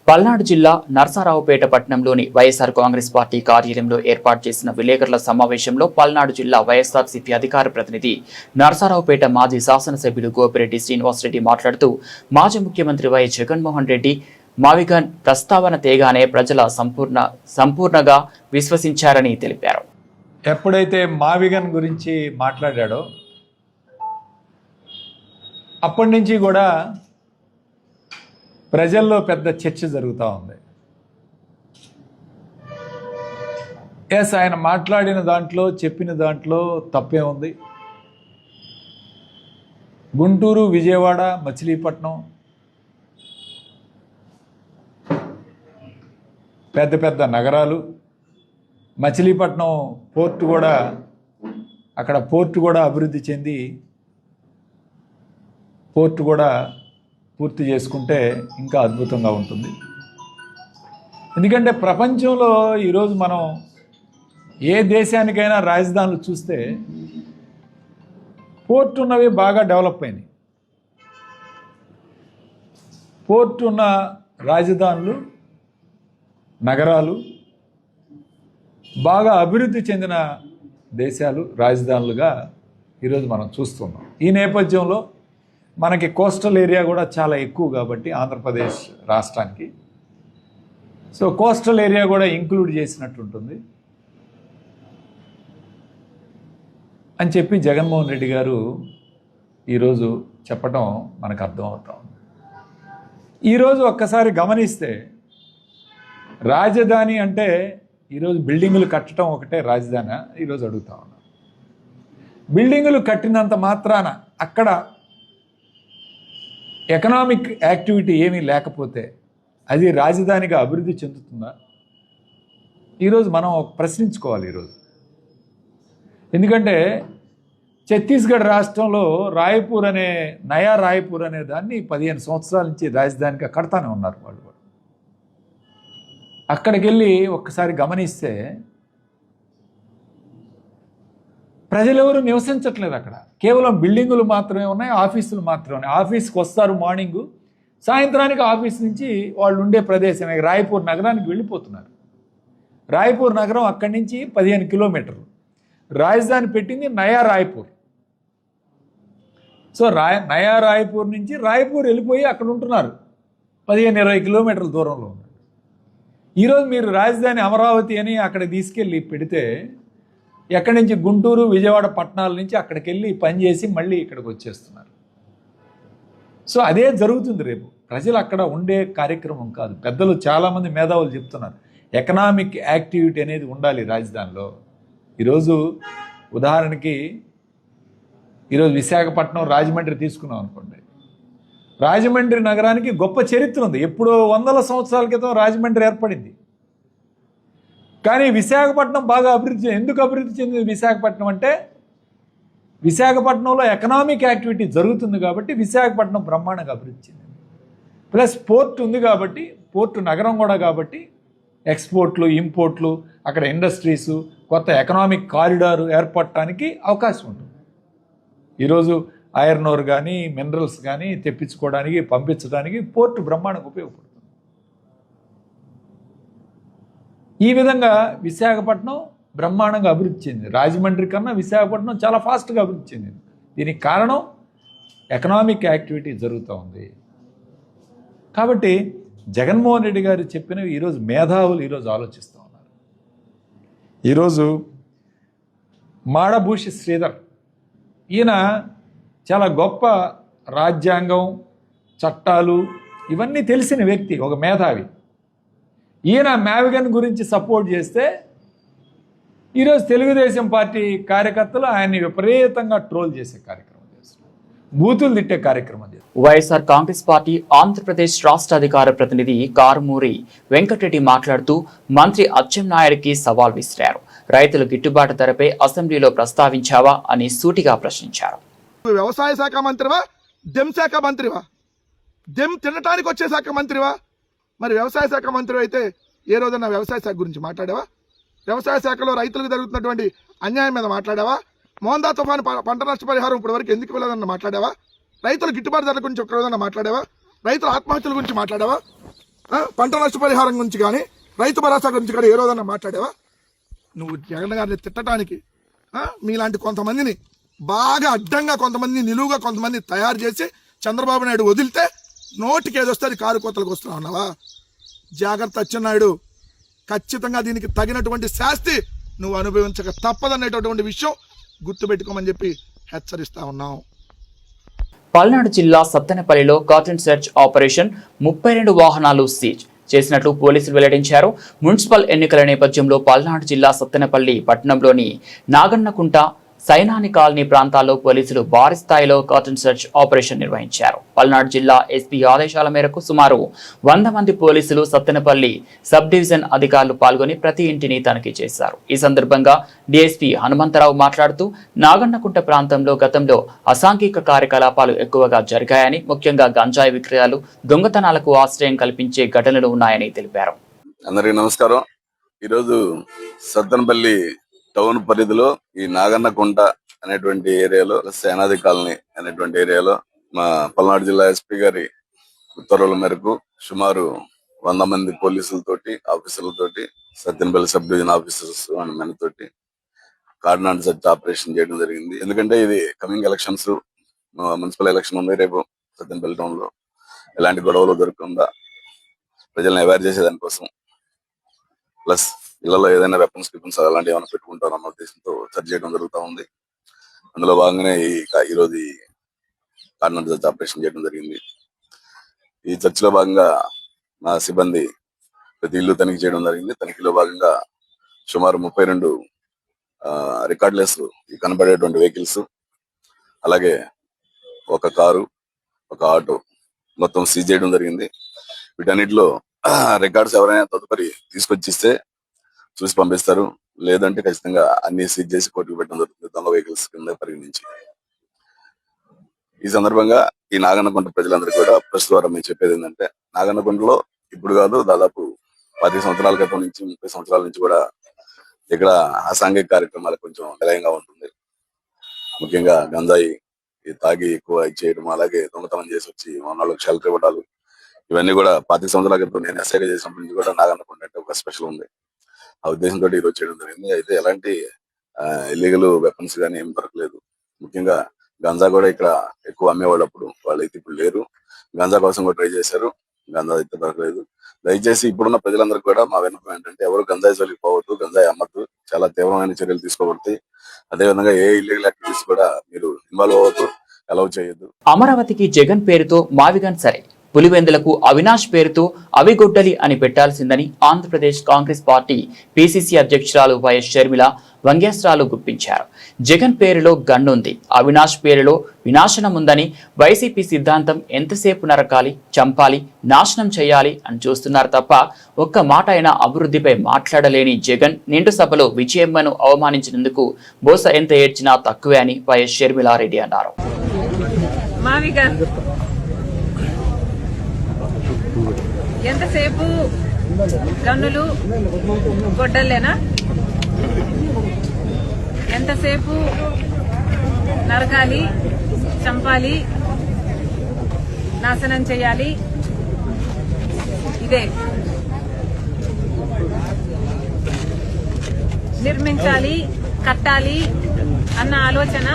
పల్నాడు జిల్లా నరసరావుపేట పట్టణంలోని వైఎస్ఆర్ కాంగ్రెస్ పార్టీ కార్యాలయంలో ఏర్పాటు చేసిన విలేకరుల సమావేశంలో పల్నాడు జిల్లా వైఎస్ఆర్సీపీ అధికార ప్రతినిధి నరసరావుపేట మాజీ శాసనసభ్యులు గోపిరెడ్డి శ్రీనివాసరెడ్డి మాట్లాడుతూ మాజీ ముఖ్యమంత్రి వైఎస్ జగన్మోహన్ రెడ్డి మావిగన్ ప్రస్తావన తేగానే ప్రజల సంపూర్ణంగా విశ్వసించారని తెలిపారు. ఎప్పుడైతే మావిగన్ గురించి మాట్లాడాడో అప్పటి నుంచి కూడా ప్రజల్లో పెద్ద చర్చ జరుగుతూ ఉంది. ఆయన మాట్లాడిన దాంట్లో, చెప్పిన దాంట్లో తప్పే ఉంది. గుంటూరు, విజయవాడ, మచిలీపట్నం పెద్ద పెద్ద నగరాలు. మచిలీపట్నం పోర్టు కూడా, అక్కడ పోర్టు కూడా అభివృద్ధి చెంది పోర్టు కూడా పూర్తి చేసుకుంటే ఇంకా అద్భుతంగా ఉంటుంది. ఎందుకంటే ప్రపంచంలో ఈరోజు మనం ఏ దేశానికైనా రాజధానులు చూస్తే పోర్టు ఉన్నవి బాగా డెవలప్ అయినాయి. పోర్టు ఉన్న రాజధానులు, నగరాలు బాగా అభివృద్ధి చెందిన దేశాలు రాజధానులుగా ఈరోజు మనం చూస్తున్నాం. ఈ నేపథ్యంలో మనకి కోస్టల్ ఏరియా కూడా చాలా ఎక్కువ కాబట్టి ఆంధ్రప్రదేశ్ రాష్ట్రానికి, సో కోస్టల్ ఏరియా కూడా ఇంక్లూడ్ చేసినట్టుంటుంది అని చెప్పి జగన్మోహన్ రెడ్డి గారు ఈరోజు చెప్పడం మనకు అర్థమవుతా ఉంది. ఈరోజు ఒక్కసారి గమనిస్తే రాజధాని అంటే ఈరోజు బిల్డింగులు కట్టడం ఒకటే రాజధాని ఈరోజు అడుగుతా ఉన్నాం. బిల్డింగులు కట్టినంత మాత్రాన అక్కడ ఎకనామిక్ యాక్టివిటీ ఏమీ లేకపోతే అది రాజధానిగా అభివృద్ధి చెందుతుందా? ఈరోజు మనం ప్రశ్నించుకోవాలి ఈరోజు. ఎందుకంటే ఛత్తీస్గఢ్ రాష్ట్రంలో రాయ్పూర్ అనే నయా రాయ్పూర్ అనే దాన్ని 15 సంవత్సరాల నుంచి రాజధానిగా కడతానే ఉన్నారు వాళ్ళు. అక్కడికి వెళ్ళి ఒక్కసారి గమనిస్తే ప్రజలెవరు నివసించట్లేదు. అక్కడ కేవలం బిల్డింగులు మాత్రమే ఉన్నాయి, ఆఫీసులు మాత్రమే ఉన్నాయి. ఆఫీస్కి వస్తారు మార్నింగు, సాయంత్రానికి ఆఫీస్ నుంచి వాళ్ళు ఉండే ప్రదేశమే రాయ్పూర్ నగరానికి వెళ్ళిపోతున్నారు. రాయ్పూర్ నగరం అక్కడి నుంచి 15 కిలోమీటర్లు. రాజధాని పెట్టింది నయా రాయ్పూర్. సో నయా రాయ్పూర్ నుంచి రాయ్పూర్ వెళ్ళిపోయి అక్కడ ఉంటున్నారు, 15-20 కిలోమీటర్ల దూరంలో ఉన్నారు. ఈరోజు మీరు రాజధాని అమరావతి అని అక్కడ తీసుకెళ్ళి పెడితే ఎక్కడి నుంచి గుంటూరు, విజయవాడ పట్టణాల నుంచి అక్కడికి వెళ్ళి పనిచేసి మళ్ళీ ఇక్కడికి వచ్చేస్తున్నారు. సో అదే జరుగుతుంది రేపు. ప్రజలు అక్కడ ఉండే కార్యక్రమం కాదు. పెద్దలు చాలామంది మేధావులు చెప్తున్నారు ఎకనామిక్ యాక్టివిటీ అనేది ఉండాలి రాజధానిలో. ఈరోజు ఉదాహరణకి ఈరోజు విశాఖపట్నం, రాజమండ్రి తీసుకున్నాం అనుకోండి. రాజమండ్రి నగరానికి గొప్ప చరిత్ర ఉంది. ఎప్పుడో 100 సంవత్సరాల క్రితం రాజమండ్రి ఏర్పడింది. కానీ విశాఖపట్నం బాగా ఎందుకు అభివృద్ధి చెందింది విశాఖపట్నం అంటే విశాఖపట్నంలో ఎకనామిక్ యాక్టివిటీ జరుగుతుంది కాబట్టి విశాఖపట్నం బ్రహ్మాండంగా అభివృద్ధి చెందింది. ప్లస్ పోర్ట్ ఉంది కాబట్టి, పోర్టు నగరం కూడా కాబట్టి ఎక్స్పోర్ట్లు, ఇంపోర్ట్లు, అక్కడ ఇండస్ట్రీసు, కొత్త ఎకనామిక్ కారిడార్ ఏర్పడటానికి అవకాశం ఉంటుంది. ఈరోజు ఐరన్ ఓర్ కానీ, మినరల్స్ కానీ తెప్పించుకోవడానికి, పంపించడానికి పోర్టు బ్రహ్మాండంగా ఉపయోగపడుతుంది. ఈ విధంగా విశాఖపట్నం బ్రహ్మాండంగా అభివృద్ధి చెందింది. రాజమండ్రి కన్నా విశాఖపట్నం చాలా ఫాస్ట్గా అభివృద్ధి చెందింది. దీనికి కారణం ఎకనామిక్ యాక్టివిటీ జరుగుతూ ఉంది. కాబట్టి జగన్మోహన్ రెడ్డి గారు చెప్పినవి ఈరోజు మేధావులు ఈరోజు ఆలోచిస్తూ ఉన్నారు. ఈరోజు మాడభూషి శ్రీధర్ ఈయన చాలా గొప్ప రాజ్యాంగం చట్టాలు ఇవన్నీ తెలిసిన వ్యక్తి, ఒక మేధావి. ఈయన మ్యావిగన్ గురించి సపోర్ట్ చేస్తే ఈరోజు తెలుగుదేశం పార్టీ కార్యకర్తలు ఆయన్ని విపరీతంగా ట్రోల్ చేసే కార్యక్రమం చేస్తారు, బూతులు తిట్టే కార్యక్రమం చేస్తారు. వైఎస్ఆర్ కాంగ్రెస్ పార్టీ ఆంధ్రప్రదేశ్ రాష్ట్ర అధికార ప్రతినిధి కారుమూరి వెంకటరెడ్డి మాట్లాడుతూ మంత్రి అచ్చెన్నాయుడికి సవాల్ విసిరారు. రైతుల గిట్టుబాటు ధరపై అసెంబ్లీలో ప్రస్తావించావా అని సూటిగా ప్రశ్నించారు. వ్యవసాయ శాఖ మంత్రివా, దెం శాఖ మంత్రివా? దెం తినటానికి వచ్చే శాఖ మంత్రివా? మరి వ్యవసాయ శాఖ మంత్రి అయితే ఏ రోజన్నా వ్యవసాయ శాఖ గురించి మాట్లాడావా? వ్యవసాయ శాఖలో రైతులకు జరుగుతున్నటువంటి అన్యాయం మీద మాట్లాడావా? మోందా తుఫాను పంట నష్టపరిహారం ఇప్పటి వరకు ఎందుకు వెళ్ళదన్న మాట్లాడావా? రైతుల గిట్టుబాటు ధరల గురించి ఒక్క రోజన్నా మాట్లాడావా? రైతుల ఆత్మహత్యల గురించి మాట్లాడావా? పంట నష్టపరిహారం గురించి కానీ రైతు భరోసా గురించి కానీ ఏ రోజన్నా మాట్లాడావా? నువ్వు జగన్ గారిని తిట్టడానికి మీలాంటి కొంతమందిని బాగా అడ్డంగా, కొంతమందిని నిలువుగా, కొంతమంది తయారు చేసి చంద్రబాబు నాయుడు వదిలితే నోటికి ఏదొస్తే అది కారు కోతలకు వస్తున్నా ఉన్నావా? జాగ్రత్త అచ్చెన్నాయుడు, ఖచ్చితంగా దీనికి తగినటువంటి శాస్తి నువ్వు అనుభవించక తప్పదనేటటువంటి విషయం గుర్తుపెట్టుకోమని చెప్పి హెచ్చరిస్తా ఉన్నాం. పల్నాడు జిల్లా సత్తెనపల్లిలో కాటన్ సెర్చ్ ఆపరేషన్ 32 వాహనాలు సీజ్ చేసినట్లు పోలీసులు వెల్లడించారు. మున్సిపల్ ఎన్నికల నేపథ్యంలో పల్నాడు జిల్లా సత్తెనపల్లి పట్టణంలోని నాగన్నకుంట, సైనాని కాలనీ ప్రాంతాల్లో పోలీసులు భారీ స్థాయిలో కాటన్ సెర్చ్ ఆపరేషన్ నిర్వహించారు. పల్నాడు జిల్లా ఎస్పీ ఆదేశాల మేరకు సుమారు 100 మంది పోలీసులు సత్తెనపల్లి సబ్ డివిజన్ అధికారులు పాల్గొని ప్రతి ఇంటిని తనిఖీ చేశారు. ఈ సందర్భంగా డీఎస్పీ హనుమంతరావు మాట్లాడుతూ నాగన్నకుంట ప్రాంతంలో గతంలో అసాంఘిక కార్యకలాపాలు ఎక్కువగా జరిగాయని, ముఖ్యంగా గంజాయి విక్రయాలు, దొంగతనాలకు ఆశ్రయం కల్పించే ఘటనలు ఉన్నాయని తెలిపారు. అందరికీ నమస్కారం. ఈరోజు సత్తెనపల్లి టౌన్ పరిధిలో ఈ నాగన్నకుంట అనేటువంటి ఏరియాలో, సేనాది కాలనీ అనేటువంటి ఏరియాలో మా పల్నాడు జిల్లా ఎస్పీ గారి ఉత్తర్వుల మేరకు సుమారు 100 మంది పోలీసులతోటి, ఆఫీసర్లతోటి, Sattenapalli sub division officers and men తోటి కార్డినెన్స్ సెర్చ్ ఆపరేషన్ చేయడం జరిగింది. ఎందుకంటే ఇది కమింగ్ ఎలక్షన్స్, మున్సిపల్ ఎలక్షన్ ఉంది రేపు సత్తెనపల్లి టౌన్ లో. ఎలాంటి గొడవలు జరగకుండా ప్రజలను అవేర్ చేసేదానికోసం, ప్లస్ ఇళ్లలో ఏదైనా వెపన్స్ అలాంటి ఏమైనా పెట్టుకుంటారు అన్న ఉద్దేశంతో సెర్చ్ చేయడం జరుగుతూ ఉంది. అందులో భాగంగానే ఈరోజు ఈ కార్డినెన్స్ సెర్చ్ ఆపరేషన్ చేయడం జరిగింది. ఈ చర్చ్ లో భాగంగా మా సిబ్బంది ప్రతి ఇల్లు తనిఖీ చేయడం జరిగింది. తనిఖీలో భాగంగా సుమారు 32 రికార్డ్లెస్ కనబడేటువంటి వెహికల్స్, అలాగే ఒక కారు, ఒక ఆటో మొత్తం సీజ్ చేయడం జరిగింది. వీటన్నిటిలో రికార్డ్స్ ఎవరైనా తదుపరి తీసుకొచ్చిస్తే చూసి పంపిస్తారు, లేదంటే ఖచ్చితంగా అన్ని సీజ్ చేసి కోర్టుకు పెట్టడం జరుగుతుంది దొంగ వెహికల్స్ కింద పరిగణించి. ఈ సందర్భంగా ఈ నాగన్నకుంట ప్రజలందరికీ కూడా ప్రెస్ ద్వారా మేము చెప్పేది ఏంటంటే, నాగన్నకుంటలో ఇప్పుడు కాదు, దాదాపు 10 సంవత్సరాల క్రితం నుంచి 30 సంవత్సరాల నుంచి కూడా ఇక్కడ అసాంఘిక కార్యక్రమాలు కొంచెం నిలయంగా ఉంటుంది. ముఖ్యంగా గంజాయి తాగి ఎక్కువ ఇచ్చేయడం, అలాగే దొంగతనం చేసి వచ్చి వాళ్ళకి షెల్టర్ ఇవ్వడాలు, ఇవన్నీ కూడా 10 సంవత్సరాల క్రితం నేను ఎస్ఐగా చేసినప్పటి నుంచి కూడా నాగన్నకుంట అంటే ఒక స్పెషల్ ఉంది. ఆ ఉద్దేశంతో ఈరోజు చేయడం జరిగింది. అయితే ఎలాంటి ఇల్లీగల్ వెపన్స్ కానీ ఏం దొరకలేదు. ముఖ్యంగా గంజా కూడా ఇక్కడ ఎక్కువ అమ్మేవాళ్ళు అప్పుడు, వాళ్ళైతే ఇప్పుడు లేరు. గంజా కోసం కూడా ట్రై చేశారు, గంజా అయితే దొరకలేదు. దయచేసి ఇప్పుడున్న ప్రజలందరికీ కూడా మా విన్నపం ఏంటంటే, ఎవరు గంజాయి జోలికి పోవద్దు, గంజాయి అమ్మద్దు, చాలా తీవ్రమైన చర్యలు తీసుకోబడతాయి. అదేవిధంగా ఏ ఇల్లీగల్ యాక్టివిటీస్ కూడా మీరు ఇన్వాల్వ్ అవ్వద్దు, అలౌ చేయొద్దు. అమరావతికి జగన్ పేరుతో మావిగన్ సరే, పులివెందులకు అవినాష్ పేరుతో అవిగొడ్డలి అని పెట్టాల్సిందని ఆంధ్రప్రదేశ్ కాంగ్రెస్ పార్టీ పిసిసి అధ్యక్షురాలు వైఎస్ షర్మిల వ్యంగ్యాస్త్రాలు గుప్పించారు. జగన్ పేరులో గన్నుంది, అవినాష్ పేరులో వినాశనం ఉందని, వైసీపీ సిద్ధాంతం ఎంతసేపు నరకాలి, చంపాలి, నాశనం చేయాలి అని చూస్తున్నారు తప్ప ఒక్క మాట అయినా అభివృద్ధిపై మాట్లాడలేని జగన్ నిండు సభలో విజయమ్మను అవమానించినందుకు బోస ఎంత ఏడ్చినా తక్కువే అని వైఎస్ షర్మిలారెడ్డి అన్నారు. ఎంతసేపు గన్నులు గొడ్డలేనా? ఎంతసేపు నరకాలి, చంపాలి, నాశనం చేయాలి? ఇదే నిర్మించాలి, కట్టాలి అన్న ఆలోచన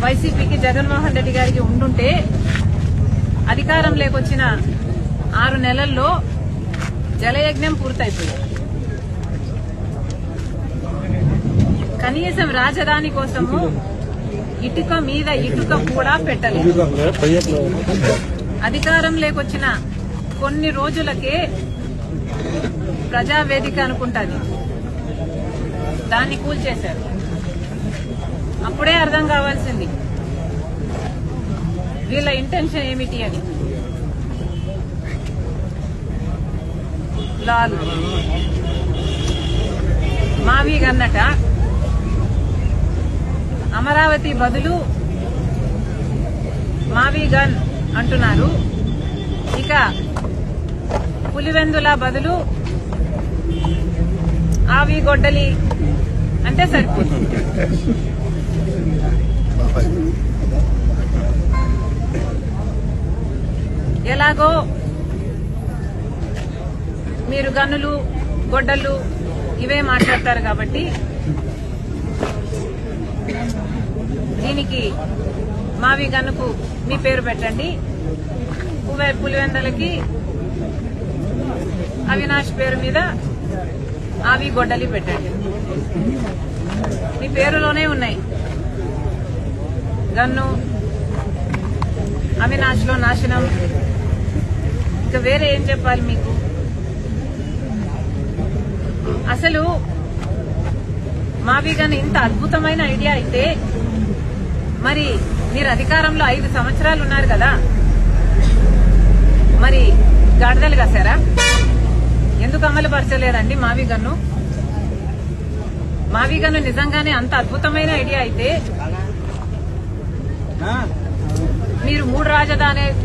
వైసీపీకి, జగన్మోహన్ రెడ్డి గారికి ఉండుంటే అధికారంలోకి వచ్చిన 6 నెలల్లో జలయజ్ఞం పూర్తయిపోయింది. కనీసం రాజధాని కోసము ఇటుక మీద ఇటుక కూడా పెట్టలేదు. అధికారం లేకొచ్చిన కొన్ని రోజులకే ప్రజావేదిక అనుకుంటాది, దాన్ని కూల్చేశారు. అప్పుడే అర్థం కావాల్సింది వీళ్ళ ఇంటెన్షన్ ఏమిటి అని. లాల్ మావి గన్నట అమరావతి బదులు మావి గన్ అంటున్నారు. ఇక పులివెందుల బదులు ఆవి గొడ్డలి అంటే సరిపోతుంది. ఎలాగో మీరు గన్నులు గొడ్డళ్ళు ఇవే మాట్లాడతారు కాబట్టి దీనికి మావి గన్నుకు మీ పేరు పెట్టండి, పులివెందలకి అవినాష్ పేరు మీద ఆవి గొడ్డలి పెట్టండి. మీ పేరులోనే ఉన్నాయి గన్ను, అవినాష్ లో నాశనం. ఇక వేరే ఏం చెప్పాలి మీకు? అసలు మావి గన్ ఇంత అద్భుతమైన ఐడియా అయితే మరి మీరు అధికారంలో 5 సంవత్సరాలు ఉన్నారు కదా, మరి గాడిదలు కాసారా? ఎందుకు అమలు పరచలేదండి మావి గన్ను? మావి గన్ను నిజంగానే అంత అద్భుతమైన ఐడియా అయితే మీరు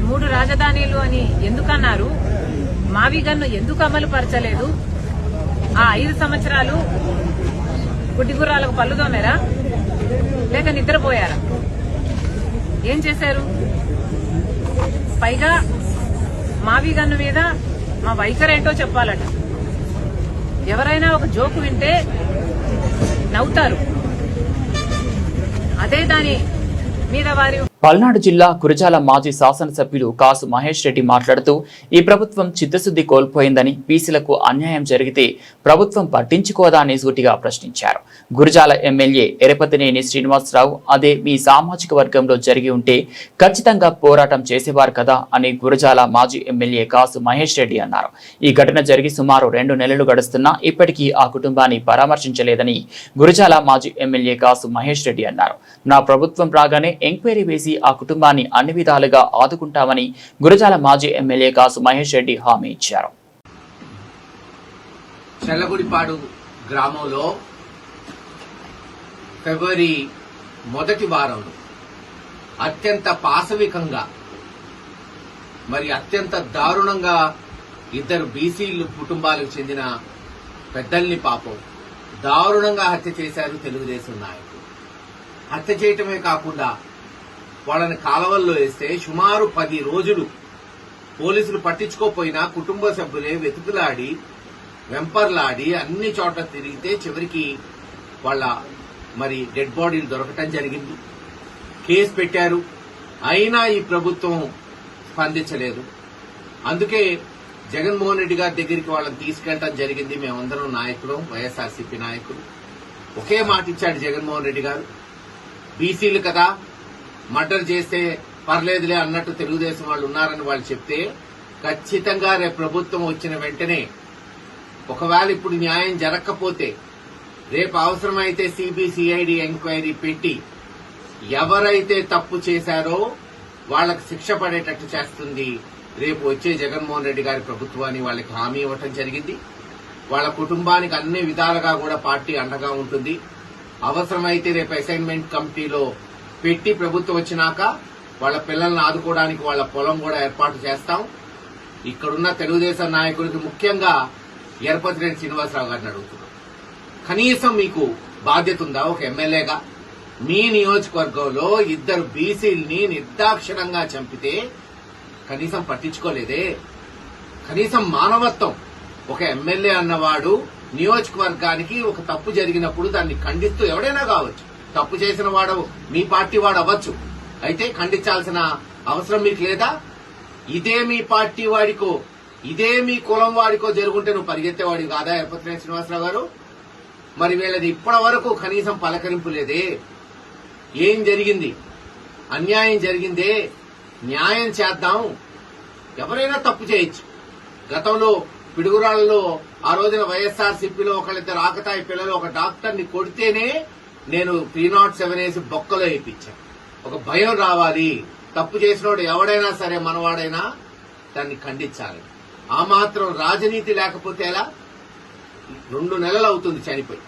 మూడు రాజధానిలు అని ఎందుకన్నారు? మావి గన్ను ఎందుకు అమలు పరచలేదు? ఆ 5 సంవత్సరాలు గుడ్డిగుర్రాలకు పళ్ళు తోమారా లేక నిద్రపోయారా? ఏం చేశారు? పైగా మావి గన్ను మీద మా వైఖరేంటో చెప్పాలట. ఎవరైనా ఒక జోకు వింటే నవ్వుతారు, అదే దాని మీద వారి. పల్నాడు జిల్లా గురజాల మాజీ శాసనసభ్యులు కాసు మహేష్ రెడ్డి మాట్లాడుతూ ఈ ప్రభుత్వం చిత్తశుద్ది కోల్పోయిందని, బీసీలకు అన్యాయం జరిగితే ప్రభుత్వం పట్టించుకోదా అని సూటిగా ప్రశ్నించారు. గురజాల ఎమ్మెల్యే ఎరపతినేని శ్రీనివాసరావు అదే మీ సామాజిక వర్గంలో జరిగి ఉంటే ఖచ్చితంగా పోరాటం చేసేవారు కదా అని గురజాల మాజీ ఎమ్మెల్యే కాసు మహేష్ రెడ్డి అన్నారు. ఈ ఘటన జరిగి సుమారు 2 నెలలు గడుస్తున్నా ఇప్పటికీ ఆ కుటుంబాన్ని పరామర్శించలేదని గురజాల మాజీ ఎమ్మెల్యే కాసు మహేష్ రెడ్డి అన్నారు. నా ప్రభుత్వం రాగానే ఎంక్వైరీ వేసి ఆ కుటుంబాన్ని అన్ని విధాలుగా ఆదుకుంటామని గురజాల మాజీ ఎమ్మెల్యే కాసు మహేష్ రెడ్డి హామీ ఇచ్చారు. చల్లగుడిపాడు గ్రామంలో ఫిబ్రవరి మొదటి వారంలో అత్యంత పాశవికంగా మరి అత్యంత దారుణంగా 2 బీసీలు కుటుంబాలకు చెందిన పెద్దల్ని పాపం దారుణంగా హత్య చేశారు తెలుగుదేశం నాయకులు. హత్య చేయటమే కాకుండా వాళ్ళని కాలవల్లో వేస్తే సుమారు 10 రోజులు పోలీసులు పట్టించుకోపోయినా కుటుంబ సభ్యులే వెతుకులాడి వెంపర్లాడి అన్ని చోట్ల తిరిగితే చివరికి వాళ్ళ మరి డెడ్ బాడీలు దొరకటం జరిగింది. కేసు పెట్టారు, అయినా ఈ ప్రభుత్వం స్పందించలేదు. అందుకే జగన్మోహన్ రెడ్డి గారి దగ్గరికి వాళ్ళని తీసుకెళ్లడం జరిగింది. మేమందరం నాయకులు, వైఎస్ఆర్సీపీ నాయకులు. ఒకే మాట ఇచ్చాడు జగన్మోహన్ రెడ్డి గారు, బీసీలు కదా మర్డర్ చేస్తే పర్లేదులే అన్నట్టు తెలుగుదేశం వాళ్ళు ఉన్నారని వాళ్ళు చెప్తే ఖచ్చితంగా రేపు ప్రభుత్వం వచ్చిన వెంటనే ఒకవేళ ఇప్పుడు న్యాయం జరగకపోతే రేపు అవసరమైతే సిబిసిఐడి ఎంక్వైరీ పెట్టి ఎవరైతే తప్పు చేశారో వాళ్లకు శిక్ష పడేటట్టు చేస్తుంది రేపు వచ్చే జగన్మోహన్ రెడ్డి గారి ప్రభుత్వాన్ని వాళ్ళకి హామీ ఇవ్వటం జరిగింది. వాళ్ళ కుటుంబానికి అన్ని విధాలుగా కూడా పార్టీ అండగా ఉంటుంది. అవసరమైతే రేపు అసైన్మెంట్ కమిటీలో పెట్టి ప్రభుత్వం వచ్చినాక వాళ్ళ పిల్లల్ని ఆదుకోవడానికి వాళ్ళ పొలం కూడా ఏర్పాటు చేస్తాం. ఇక్కడున్న తెలుగుదేశం నాయకుడికి ముఖ్యంగా ఎరపతినేని శ్రీనివాసరావు గారిని అడుగుతున్నాం, కనీసం మీకు బాధ్యత ఉందా? ఒక ఎమ్మెల్యేగా మీ నియోజకవర్గంలో 2 బీసీల్ని నిర్దాక్షిణంగా చంపితే కనీసం పట్టించుకోలేదే? కనీసం మానవత్వం. ఒక ఎమ్మెల్యే అన్నవాడు నియోజకవర్గానికి ఒక తప్పు జరిగినప్పుడు దాన్ని ఖండిస్తూ, ఎవడైనా కావచ్చు, తప్పు చేసిన వాడు మీ పార్టీ వాడు అవ్వచ్చు, అయితే ఖండించాల్సిన అవసరం మీకు లేదా? ఇదే మీ పార్టీ వాడికో ఇదే మీ కులం వాడికో జరుగుంటే నువ్వు పరిగెత్తేవాడివి కాదా ఎరపతినేని శ్రీనివాసరావు గారు? మరి వీళ్ళది ఇప్పటి వరకు కనీసం పలకరింపు లేదే. ఏం జరిగింది? అన్యాయం జరిగిందే, న్యాయం చేద్దాం. ఎవరైనా తప్పు చేయొచ్చు. గతంలో పిడుగురాళ్లలో ఆ రోజున వైఎస్ఆర్సీపీలో ఒకళ్ళిద్దరు ఆకతాయి పిల్లలు ఒక డాక్టర్ని కొడితేనే నేను 307 వేసి బొక్కలో వేయించాను. ఒక భయం రావాలి. తప్పు చేసినోడు ఎవడైనా సరే, మనవాడైనా దాన్ని ఖండించాలి. ఆ మాత్రం రాజనీతి లేకపోతే ఎలా? 2 నెలలు అవుతుంది చనిపోయి,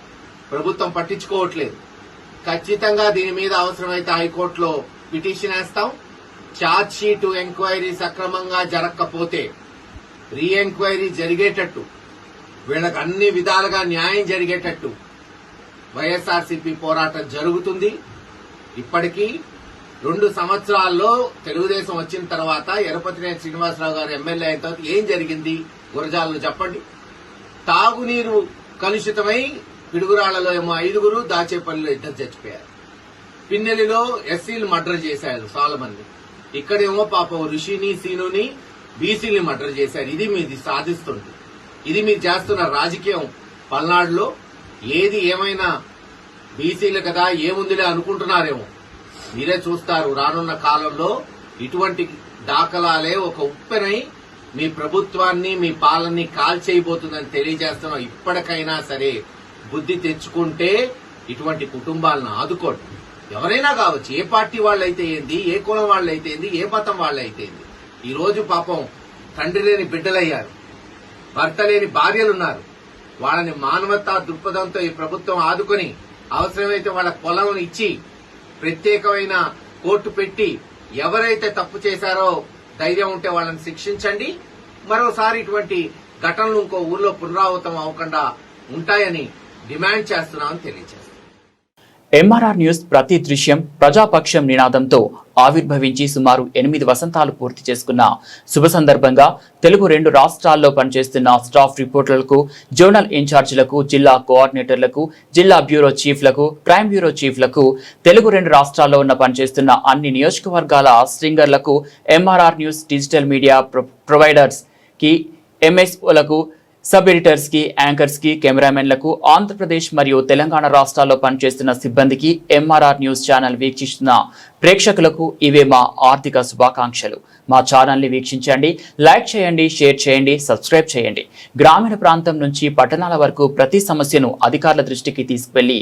ప్రభుత్వం పట్టించుకోవట్లేదు. ఖచ్చితంగా దీని మీద అవసరమైతే హైకోర్టులో పిటిషన్ వేస్తాం. ఛార్జ్ షీటు ఎంక్వైరీ సక్రమంగా జరగకపోతే రీ ఎంక్వైరీ జరిగేటట్టు, వీళ్ళకి అన్ని విధాలుగా న్యాయం జరిగేటట్టు వైఎస్ఆర్సీపీ పోరాటం జరుగుతుంది. ఇప్పటికీ 2 సంవత్సరాల్లో తెలుగుదేశం వచ్చిన తర్వాత ఎరపతినేని శ్రీనివాసరావు గారు ఎమ్మెల్యే అయిన తర్వాత ఏం జరిగింది గురజాలలో చెప్పండి. తాగునీరు కలుషితమై పిడుగురాళ్లలో ఏమో 5, దాచేపల్లిలో 2 చచ్చిపోయారు. పిన్నెలిలో ఎస్సీలు మర్డర్ చేశారు చాలా మంది. ఇక్కడేమో పాపం ఋషిని సీనుని బీసీని మర్డర్ చేశారు. ఇది మీది సాధిస్తుంది. ఇది మీరు చేస్తున్న రాజకీయం. పల్నాడులో ఏది ఏమైనా బీసీలు కదా ఏముందిలే అనుకుంటున్నారేమో. మీరే చూస్తారు రానున్న కాలంలో ఇటువంటి దాఖలాలే ఒక ఉప్పెనై మీ ప్రభుత్వాన్ని మీ పాలనని కాల్చేయబోతుందని తెలియజేస్తున్నాం. ఇప్పటికైనా సరే బుద్ధి తెచ్చుకుంటే ఇటువంటి కుటుంబాలను ఆదుకోండి. ఎవరైనా కావచ్చు, ఏ పార్టీ వాళ్ళైతే ఏంది, ఏ కులం వాళ్ళైతే ఏంది, ఏ మతం వాళ్ళైతే ఏంది. ఈ రోజు పాపం తండ్రి లేని బిడ్డలయ్యారు, భర్త లేని భార్యలున్నారు. వాళ్ళని మానవతా దృక్పథంతో ఈ ప్రభుత్వం ఆదుకొని అవసరమైతే వాళ్ళ పొలం ఇచ్చి ప్రత్యేకమైన కోర్టు పెట్టి ఎవరైతే తప్పు చేశారో ధైర్యం ఉంటే వాళ్ళని శిక్షించండి. మరోసారి ఇటువంటి ఘటనలు ఇంకో ఊర్లో పునరావృతం అవ్వకుండా ఉంటాయని డిమాండ్ చేస్తున్నామని తెలియజేస్తాం. ఎంఆర్ఆర్ న్యూస్ ప్రతి దృశ్యం ప్రజాపక్షం నినాదంతో ఆవిర్భవించి సుమారు 8 వసంతాలు పూర్తి చేసుకున్న శుభ సందర్భంగా తెలుగు 2 రాష్ట్రాల్లో పనిచేస్తున్న స్టాఫ్ రిపోర్టర్లకు, జోనల్ ఇన్ఛార్జీలకు, జిల్లా కోఆర్డినేటర్లకు, జిల్లా బ్యూరో చీఫ్లకు, క్రైమ్ బ్యూరో చీఫ్లకు, తెలుగు 2 రాష్ట్రాల్లో పనిచేస్తున్న అన్ని నియోజకవర్గాల స్ట్రింగర్లకు, MRR news digital media providers కి, ఎంఎస్ఓలకు, సబ్ ఎడిటర్స్ కి, యాంకర్స్ కి, కెమెరామెన్లకు, ఆంధ్రప్రదేశ్ మరియు తెలంగాణ రాష్ట్రాల్లో పనిచేస్తున్న సిబ్బందికి, ఎంఆర్ఆర్ న్యూస్ ఛానల్ వీక్షిస్తున్న ప్రేక్షకులకు ఇవే మా ఆర్థిక శుభాకాంక్షలు. మా ఛానల్ని వీక్షించండి, లైక్ చేయండి, షేర్ చేయండి, సబ్స్క్రైబ్ చేయండి. గ్రామీణ ప్రాంతం నుంచి పట్టణాల వరకు ప్రతి సమస్యను అధికారుల దృష్టికి తీసుకువెళ్లి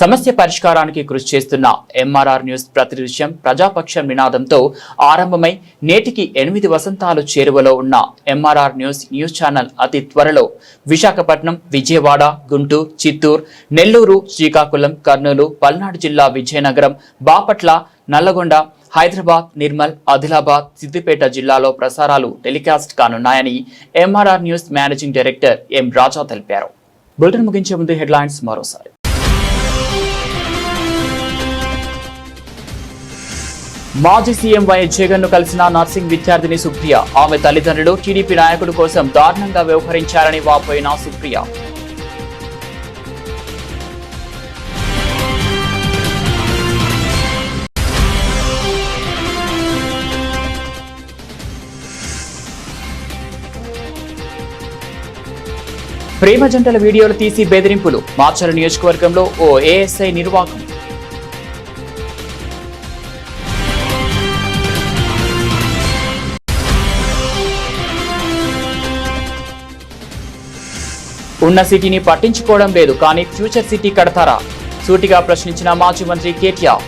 సమస్య పరిష్కారానికి కృషి చేస్తున్న ఎంఆర్ఆర్ న్యూస్ ప్రతి దృశ్యం ప్రజాపక్షం నినాదంతో ఆరంభమై నేటికి 8 వసంతాలు చేరువలో ఉన్న ఎంఆర్ఆర్ న్యూస్ ఛానల్ అతి త్వరలో విశాఖపట్నం, విజయవాడ, గుంటూరు, చిత్తూరు, నెల్లూరు, శ్రీకాకుళం, కర్నూలు, పల్నాడు జిల్లా విజయనగరం, బాపట్ల, నల్లగొండ, హైదరాబాద్, నిర్మల్, ఆదిలాబాద్, సిద్దిపేట జిల్లాలో ప్రసారాలు టెలికాస్ట్ కానున్నాయని MRR news managing director M Raja తెలిపారు. బులెటిన్ ముగించే ముందు హెడ్లైన్స్ మరోసారి. మాజీ సీఎం వైఎస్ జగన్ ను కలిసిన నర్సింగ్ విద్యార్థిని సుప్రియ. ఆమె తల్లిదండ్రులు టీడీపీ నాయకుడి కోసం దారుణంగా వ్యవహరించారని వాపోయిన సుప్రియ. ప్రేమ జంటల వీడియోలు తీసి బెదిరింపులు. మాచర్ల నియోజకవర్గంలో ఓ ఏఎస్ఐ నిర్వాకం. ఉన్న సిటీని పట్టించుకోవడం లేదు, కానీ ఫ్యూచర్ సిటీ కడతారా? సూటిగా ప్రశ్నించిన మాజీ మంత్రి కేటీఆర్.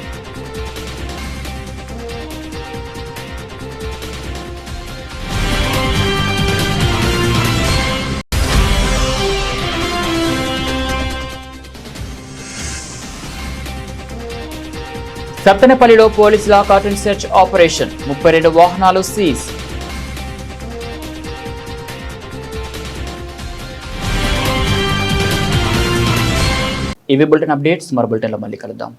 సత్తెనపల్లిలో పోలీసుల కాటన్ సెర్చ్ ఆపరేషన్. 32 వాహనాలు సీజ్. ఇవి బులెటిన్ అప్డేట్స్. మరో బులెటిన్లో మళ్ళీ కలుద్దాం.